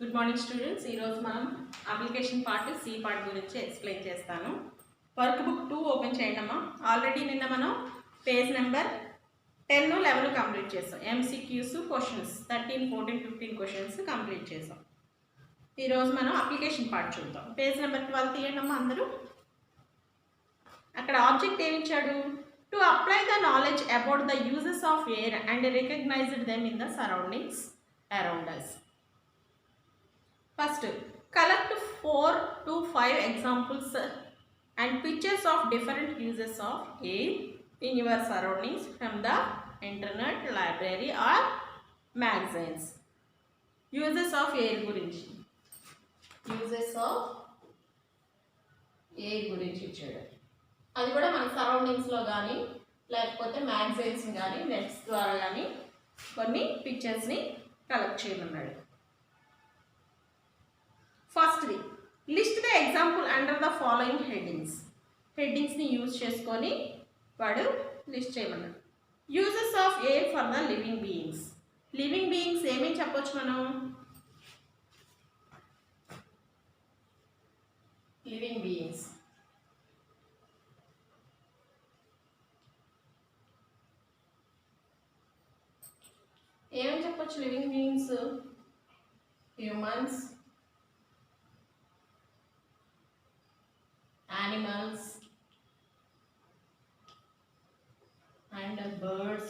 Good morning students. ఈరోజు మనం application part C part గురించి ఎక్స్ప్లెయిన్ చేస్తాను. వర్క్ బుక్ 2 ఓపెన్ చేయండి అమ్మా. ఆల్రెడీ నిన్న మనం పేజ్ నెంబర్ 10, 11 కంప్లీట్ చేసాం. ఎంసీక్యూస్ క్వశ్చన్స్ 13, 14, 15 క్వశ్చన్స్ కంప్లీట్ చేసాం. ఈరోజు మనం అప్లికేషన్ పార్ట్ చూద్దాం. పేజ్ నెంబర్ 12 తీయండి అమ్మా అందరూ. అక్కడ ఆబ్జెక్ట్ ఏమి ఇచ్చాడు? To apply the knowledge about the uses of air and recognised them in the surroundings around us. First, collect 4 to 5 examples and pictures of different uses of air in your surroundings from the internet, library or magazines. Uses of air గురించి. Uses of air గురించి ఇచ్చాడు. అది కూడా మన సరౌండింగ్స్లో కానీ లేకపోతే magazines కానీ నెట్స్ ద్వారా కానీ కొన్ని పిక్చర్స్ని కలెక్ట్ చేయమన్నాడు. ఫస్ట్ది, list the example under the following headings. హెడ్డింగ్స్ని యూజ్ చేసుకొని వాడు లిస్ట్ చేయమన్నాడు. Uses of air for the living beings. Living beings ఏమేమి చెప్పొచ్చు మనం? లివింగ్ బీయింగ్స్ ఏమేమి చెప్పొచ్చు? Living beings humans, animals and birds.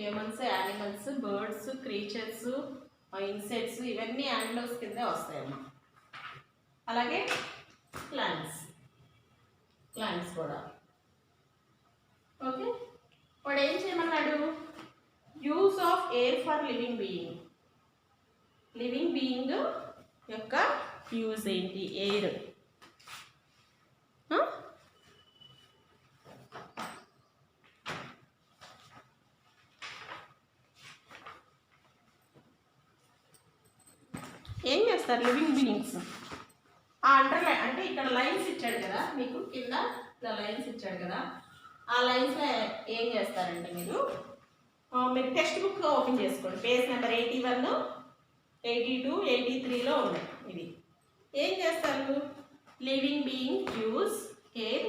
Humans, animals, birds, creatures, insects ఇవన్నీ యానిమల్స్ కింద వస్తాయమ్మా. అలాగే ప్లాంట్స్ కూడా. ఓకే, వాడు ఏం చేయమన్నాడు? Use of air for living being. Living being యొక్క యూజ్ ఏంటి? ఎయిర్. ఏం చేస్తారు లివింగ్ బీయింగ్స్? అండర్లైన్ అంటే ఇక్కడ లైన్స్ ఇచ్చాడు కదా మీకు, కింద ఇలా లైన్స్ ఇచ్చాడు కదా, ఆ లైన్స్లో ఏం చేస్తారంటే మీరు టెక్స్ట్ బుక్ ఓపెన్ చేసుకోండి. పేజ్ నెంబర్ 81, 82, 83లో ఉన్నాయి. ఇది ఏం చేస్తారు? Living being use air.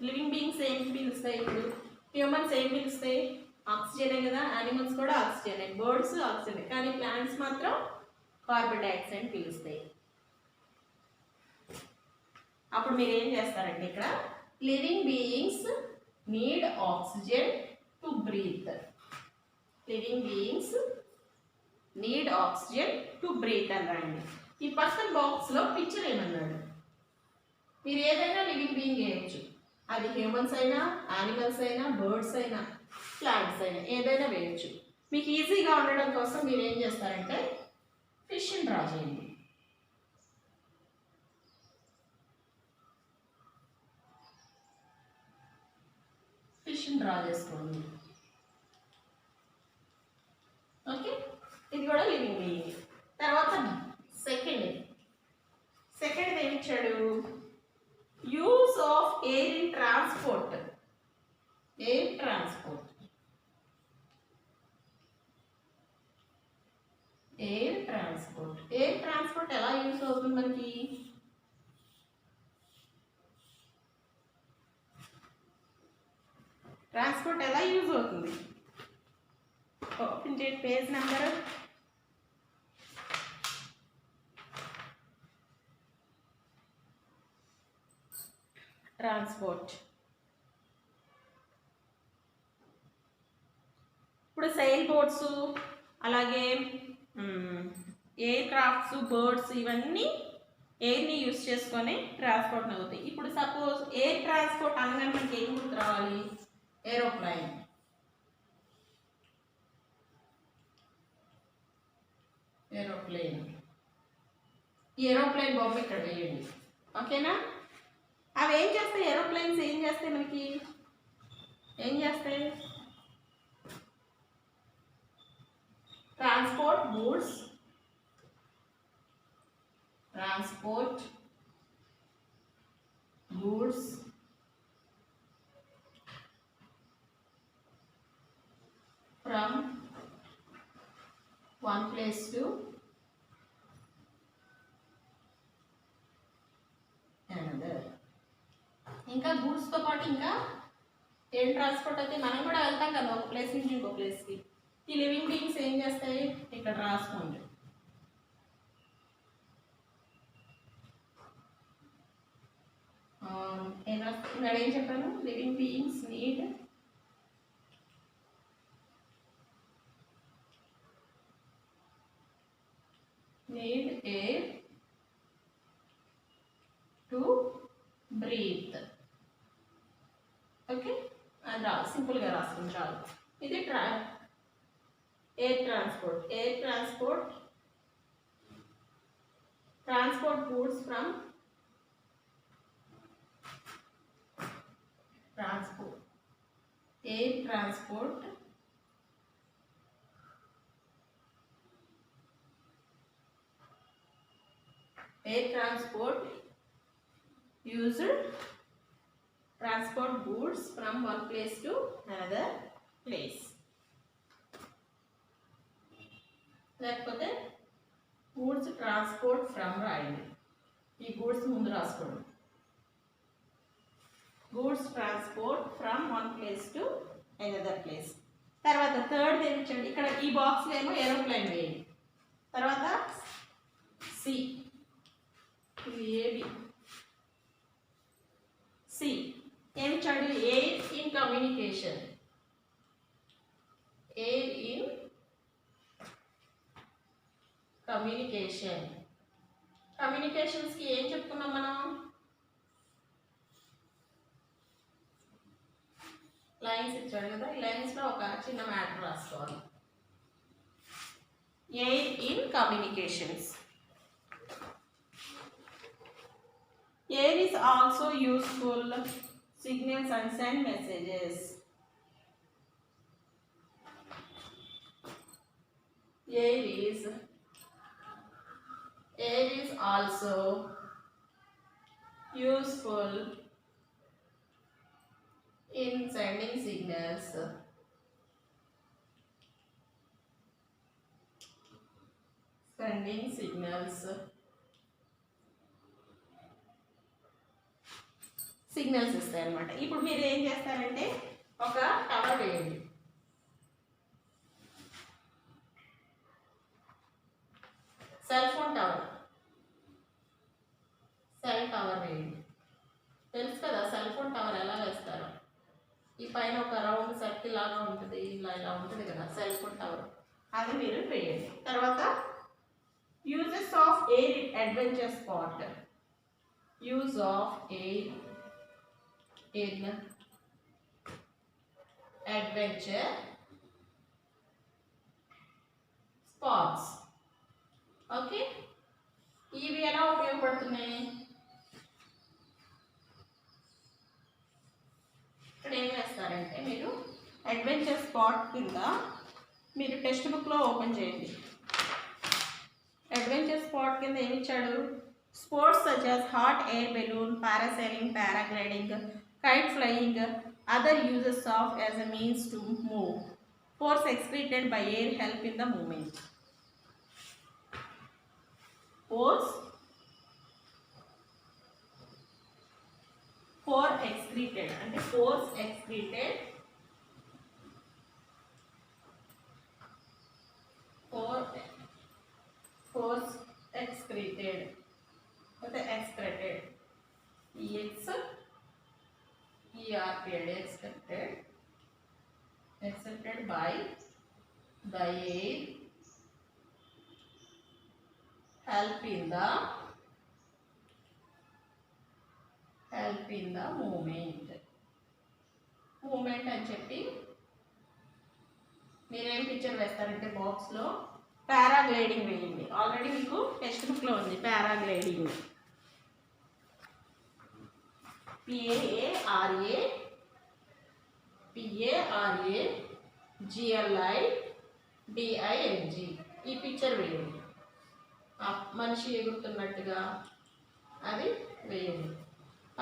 Living beings ఏం పిలుస్తాయి? ఇప్పుడు హ్యూమన్స్ ఏం పిలుస్తాయి? ఆక్సిజనే కదా. యానిమల్స్ కూడా ఆక్సిజనే, బర్డ్స్ ఆక్సిజనే, కానీ ప్లాంట్స్ మాత్రం కార్బన్ డైఆక్సైడ్ పిలుస్తాయి. అప్పుడు మీరు ఏం చేస్తారంటే ఇక్కడ living beings need oxygen to breathe. Living beings need oxygen to breathe అని రాయండి. ఈ పక్కన బాక్స్లో పిక్చర్ ఏమన్నాడు? మీరు ఏదైనా లివింగ్ బీయింగ్ వేయచ్చు. అది హ్యూమన్స్ అయినా, యానిమల్స్ అయినా, బర్డ్స్ అయినా, ప్లాంట్స్ అయినా ఏదైనా వేయచ్చు. మీకు ఈజీగా ఉండడం కోసం మీరు ఏం చేస్తారంటే ఫిష్ని డ్రా చేయండి. ఫిష్ని డ్రా చేసుకోండి. ఓకే, ఇది కూడా లివింగ్ బీయింగ్. తర్వాత సెకండ్ ఏమి ఇచ్చాడు? Use of air in transport. Air transport ఎలా యూజ్ అవుతుంది మనకి? ట్రాన్స్పోర్ట్ ఎలా యూజ్ అవుతుంది? ఓపెన్ చేయండి పేజ్ నెంబర్. ట్రాన్స్పోర్ట్ ఇప్పుడు సెయిల్ బోట్స్, అలాగే ఎయిర్ క్రాఫ్ట్స్, బర్డ్స్ ఇవన్నీ ఎయిర్ని యూజ్ చేసుకొని ట్రాన్స్పోర్ట్ అవుతాయి. ఇప్పుడు సపోజ్ ఎయిర్ ట్రాన్స్పోర్ట్ అనగానే మనకి ఏం గుర్తు రావాలి? ఏరోప్లైన్. ఏరోప్లైన్ బొమ్మ ఇక్కడ వేయండి. ఓకేనా? అవి ఏం చేస్తాయి? ఏరోప్లైన్స్ ఏం చేస్తాయి? మనకి ఏం చేస్తాయి? Transport goods, from one place to another. ఇంకా గూడ్స్తో పాటు ఇంకా ఏం ట్రాన్స్పోర్ట్ అయితే మనం కూడా వెళ్తాం కదా ఒక ప్లేస్ నుంచి ఇంకో ప్లేస్కి. ఈ లివింగ్ బీయింగ్స్ ఏం చేస్తాయి ఇక్కడ రాసుకోండి. ఇక్కడ ఏం చెప్పాను, living beings need air to breathe. Okay, అది సింపుల్గా రాసుకుని చాలు. ఇది air transport. Air transport goods from air transport used transport goods from one place to another place. లేకపోతే goods transport from రాయండి. ఈ goods ముందు రాసుకోండి. goods transport from one place to another place. తర్వాత థర్డ్ ఏమి ఇచ్చండి, ఇక్కడ ఈ బాక్స్లో ఏమో ఏరోప్లేన్ వేయండి. తర్వాత సి, ఇది ఏబి. సి ఏమి ఇచ్చాడు, air in communication. Air in communication. కమ్యూనికేషన్స్కి ఏం చెప్పుకున్నాం మనం, లైన్స్ ఇచ్చాడు కదా, ఈ లైన్స్లో ఒక చిన్న మ్యాటర్ రాసుకోవాలి. Air in communications. Air is also useful signals and send messages. Air is also useful in sending signals. Signals ఇస్తాయి అన్నమాట. ఇప్పుడు మీరు ఏం చేస్తారంటే ఒక టవర్ వేయండి. సెల్ టవర్ వేయండి. తెలుసు కదా సెల్ ఫోన్ టవర్ ఎలా వేస్తారో. ఈ పైన ఒక రౌండ్ సర్కిల్ లాగా ఉంటుంది, ఇలా ఉంటుంది కదా సెల్ ఫోన్ టవర్, అది మీరు వేయండి. తర్వాత uses of air adventure spot. Use of air in adventure spots. Okay, ఇవి ఎలా ఉపయోగపడుతున్నాయి, ఇక్కడ ఏం వేస్తారంటే మీరు అడ్వెంచర్ స్పాట్ కింద మీరు టెక్స్ట్ బుక్లో ఓపెన్ చేయండి. అడ్వెంచర్ స్పాట్ కింద ఏమి ఇచ్చాడు, sports such as hot air balloon, parasailing, paragliding, kite flying, other uses of as a means to move. Force excreted by air help in the movement. Force excreted and force excreted with the excreted accepted by the air help in the movement అని చెప్పి మీరేం picture వేస్తారంటే బాక్స్లో paragliding వేయండి. Already మీకు text బుక్లో ఉంది paragliding. PARAGLIDING. ఈ picture వేయండి, మనిషి ఎగురుతున్నట్టుగా అది వేయండి.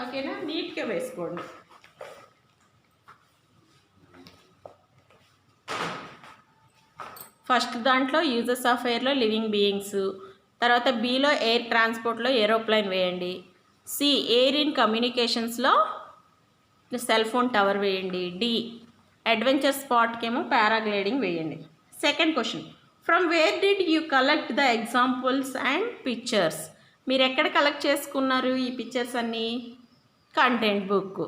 ఓకేనా, నీట్గా వేసుకోండి. ఫస్ట్ దాంట్లో యూజెస్ ఆఫ్ ఎయిర్లో లివింగ్ బీయింగ్స్, తర్వాత బిలో ఎయిర్ ట్రాన్స్పోర్ట్లో ఏరోప్లేన్ వేయండి, సి ఎయిర్ ఇన్ కమ్యూనికేషన్స్లో సెల్ ఫోన్ టవర్ వేయండి, డి అడ్వెంచర్ స్పాట్కేమో పారాగ్లైడింగ్ వేయండి. Second question, from where did you collect the examples and pictures? మీరు ఎక్కడ కలెక్ట్ చేసుకున్నారు ఈ పిక్చర్స్ అన్నీ? కంటెంట్ బుక్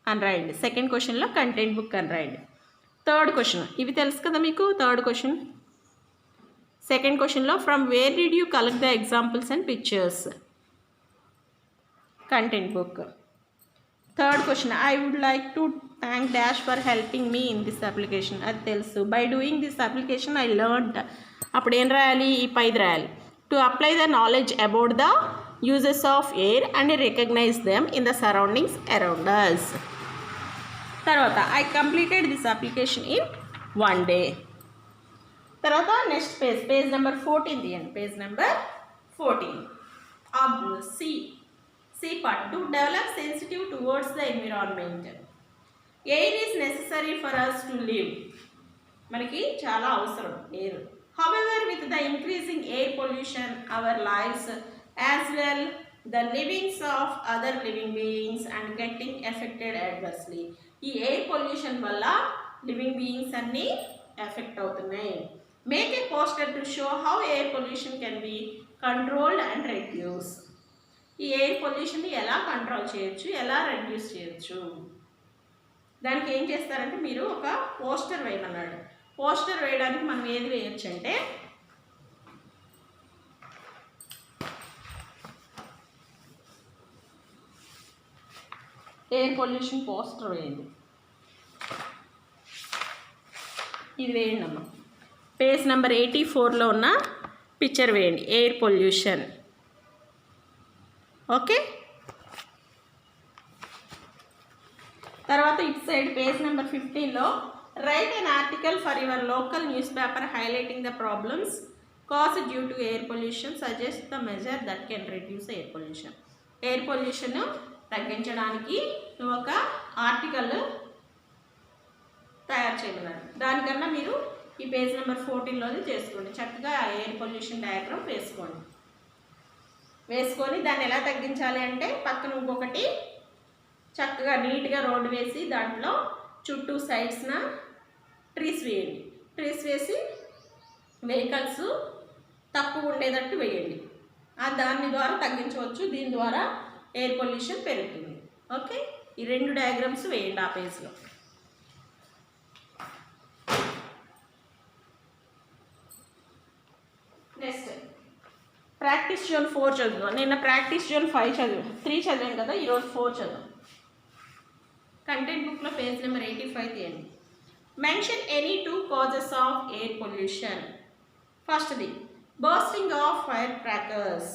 అని రాయండి. సెకండ్ క్వశ్చన్లో కంటెంట్ బుక్ అని రాయండి. థర్డ్ క్వశ్చన్, ఇవి తెలుసు కదా మీకు. థర్డ్ క్వశ్చన్, సెకండ్ క్వశ్చన్లో from where did you collect the examples and pictures? Content book. Third question, I would like to thank dash for helping me in this application. అది తెలుసు. By doing this application I learned. అప్పుడు ఏం రాయాలి? ఈ పైది రాయాలి. To apply the knowledge about the uses of air and recognize them in the surroundings around us. తర్వాత I completed this application in 1 day. తర్వాత నెక్స్ట్ పేజ్ నెంబర్ 14 తీయండి. Page number 14. C part, to develop sensitive towards the environment. Air is necessary for us to live. మనకి చాలా అవసరం air. However with the increasing air pollution our lives as well the livings of other living beings and getting affected adversely. ఈ air pollution వల్ల living beings అన్నీ affect అవుతున్నాయి. Make a poster to show how air pollution can be controlled and reduce. ఈ air పొల్యూషన్ని ఎలా control చేయొచ్చు, ఎలా reduce చేయొచ్చు, దానికి ఏం చేస్తారంటే మీరు ఒక పోస్టర్ వేయమన్నాడు. పోస్టర్ వేయడానికి మనం ఏది వేయచ్చు అంటే ఎయిర్ పొల్యూషన్ పోస్టర్ వేయండి. ఇది వేయండి అమ్మ. పేజ్ నెంబర్ 84లో ఉన్న పిక్చర్ వేయండి, ఎయిర్ పొల్యూషన్. ఓకే. తర్వాత ఇటు సైడ్ పేజ్ నెంబర్ 15లో write an article for your local newspaper highlighting the problems cause due to air pollution, suggest the measure that can reduce air pollution. Air pollution తగ్గించడానికి నువ్వు ఒక article తయారు చేయమన్నారు. దానికన్నా మీరు ఈ పేజ్ నెంబర్ 14లోది చేసుకోండి. చక్కగా ఎయిర్ పొల్యూషన్ డయాగ్రామ్ వేసుకొని దాన్ని ఎలా తగ్గించాలి అంటే పక్కన ఇంకొకటి చక్కగా నీట్గా రోడ్డు వేసి దాంట్లో చుట్టూ సైడ్స్న ట్రీస్ వేయండి. ట్రీస్ వేసి వెహికల్స్ తక్కువ ఉండేటట్టు వేయండి. దాని ద్వారా తగ్గించవచ్చు. దీని ద్వారా ఎయిర్ పొల్యూషన్ పెరుగుతుంది. ఓకే. ఈ 2 డయాగ్రామ్స్ వేయండి ఆ పేజ్లో. నెక్స్ట్ ప్రాక్టీస్ జోన్ 4 చదువుదాం. నిన్న ప్రాక్టీస్ జోన్ 3 చదివాం కదా, ఈరోజు 4 చదువు. కంటెంట్ బుక్లో పేజ్ నెంబర్ 85 తీయండి. Mention any 2 causes of air pollution. ఫస్ట్ది బర్స్టింగ్ ఆఫ్ ఫైర్ క్రాకర్స్.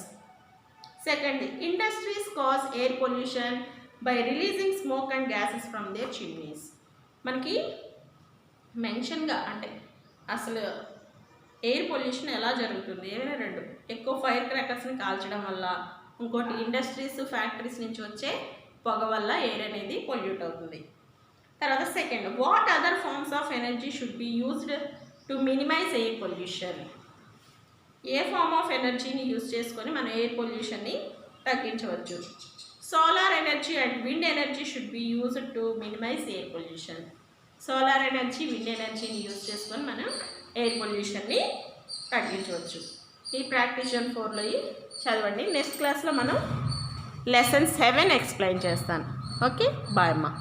సెకండ్ది industries cause air pollution by releasing smoke and gases from their chimneys. మనకి మెన్షన్గా అంటే అసలు ఎయిర్ పొల్యూషన్ ఎలా జరుగుతుంది? ఏమైనా 2, ఎక్కువ ఫైర్ క్రాకర్స్ని కాల్చడం వల్ల, ఇంకోటి ఇండస్ట్రీస్ ఫ్యాక్టరీస్ నుంచి వచ్చే పొగ వల్ల ఎయిర్ అనేది పొల్యూట్ అవుతుంది. తర్వాత second, what other forms of energy should be used to minimise air pollution. ఏ ఫార్మ్ ఆఫ్ ఎనర్జీని యూజ్ చేసుకొని మనం ఎయిర్ పొల్యూషన్ని తగ్గించవచ్చు. Solar energy and wind energy should be used to minimise air pollution. Solar energy, wind ఎనర్జీని use చేసుకొని మనం air పొల్యూషన్ని తగ్గించవచ్చు. ఈ ప్రాక్టీస్ జోన్ 4లో చదవండి. నెక్స్ట్ క్లాస్లో మనం లెసన్ 7 ఎక్స్ప్లెయిన్ చేస్తాను. ఓకే, బాయ్ అమ్మా.